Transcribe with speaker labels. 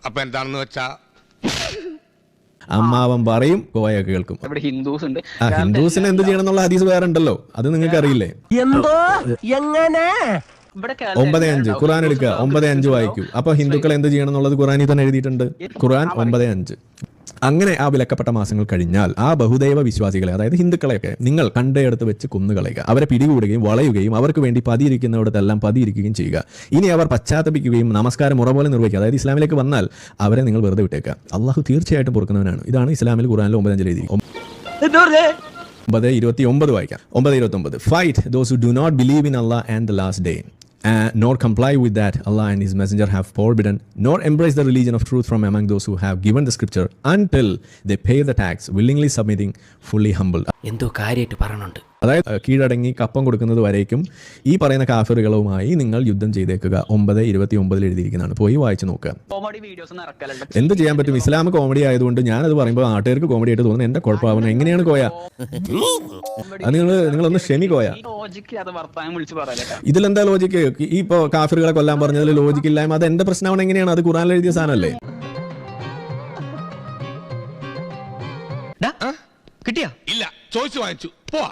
Speaker 1: അപ്പൊ എന്താണെന്ന് വെച്ചാ
Speaker 2: അമ്മാവൻ പറയും, കോയ കേൾക്കും.
Speaker 3: ഹിന്ദുസ് ഉണ്ട്.
Speaker 2: ഹിന്ദുസിന് എന്ത് ചെയ്യണം എന്നുള്ള ഹദീസ് വേറെ ഉണ്ടല്ലോ, അത് നിങ്ങൾക്ക് അറിയില്ലേ?
Speaker 4: എന്തോ എങ്ങനെ
Speaker 2: 9:5 ഖുർആൻ എടുക്കുക, 9:5 വായിക്കൂ. അപ്പൊ ഹിന്ദുക്കൾ എന്ത് ചെയ്യണം എന്നുള്ളത് ഖുർആനിൽ തന്നെ എഴുതിയിട്ടുണ്ട്. ഖുർആൻ 9:5. അങ്ങനെ ആ വിലക്കപ്പെട്ട മാസങ്ങൾ കഴിഞ്ഞാൽ ആ ബഹുദൈവ വിശ്വാസികളെ, അതായത് ഹിന്ദുക്കളെയൊക്കെ നിങ്ങൾ കണ്ടയിടത്ത് വെച്ച് കൊന്നുകളയുക. അവരെ പിടികൂടുകയും വളയുകയും അവർക്ക് വേണ്ടി പതിയിരിക്കുന്നിടത്തെല്ലാം പതിയിരിക്കുകയും ചെയ്യുക. ഇനി അവർ പശ്ചാത്തപിക്കുകയും നമസ്കാരം മുറ പോലെ നിർവഹിക്കുക, അതായത് ഇസ്ലാമിലേക്ക് വന്നാൽ അവരെ നിങ്ങൾ വെറുതെ വിട്ടേക്കുക. അള്ളാഹു തീർച്ചയായിട്ടും പൊറുക്കുന്നവനാണ്. ഇതാണ് ഇസ്ലാമിൽ ഖുർആനിൽ 9:5 എഴുതിയിരിക്കുന്നത്. 9:29 വായിക്കാം. 9:29 fight those who do not believe in Allah and the last day, nor comply with that Allah and his messenger have forbidden, nor embrace the religion of truth from among those who have given the scripture until they pay the tax, willingly submitting, fully humble.
Speaker 4: എന്തോ കാര്യമായിട്ട് പറയണുണ്ട്.
Speaker 2: അതായത് കീഴടങ്ങി കപ്പം കൊടുക്കുന്നത് വരേക്കും ഈ പറയുന്ന കാഫിറുകളുമായി നിങ്ങൾ യുദ്ധം ചെയ്തേക്കുക. 9:29 എഴുതിയിരിക്കുന്നതാണ്. പോയി വായിച്ചു നോക്കുക. എന്ത് ചെയ്യാൻ പറ്റും? ഇസ്ലാം കോമഡി ആയതുകൊണ്ട് ഞാനത് പറയുമ്പോൾ നാട്ടുകാർക്ക് കോമഡി ആയിട്ട് തോന്നുന്നു. എന്റെ കുഴപ്പമാവണം. എങ്ങനെയാണ് കോയ? അത് നിങ്ങളൊന്ന് ക്ഷമിക്കോയ. ഇതിലെന്താ ലോജിക്ക്? ഈ ഇപ്പൊ കാഫിറുകളെ കൊല്ലാൻ പറഞ്ഞതിൽ ലോജിക്ക് ഇല്ലായ്മ. അത് എന്റെ പ്രശ്നമാണ്. എങ്ങനെയാണ്? അത് ഖുർആനിൽ എഴുതിയ സാധനമല്ലേ?
Speaker 1: കിട്ടിയാ? ഇല്ല, ചോദിച്ചു വാങ്ങിച്ചു. പോവാ.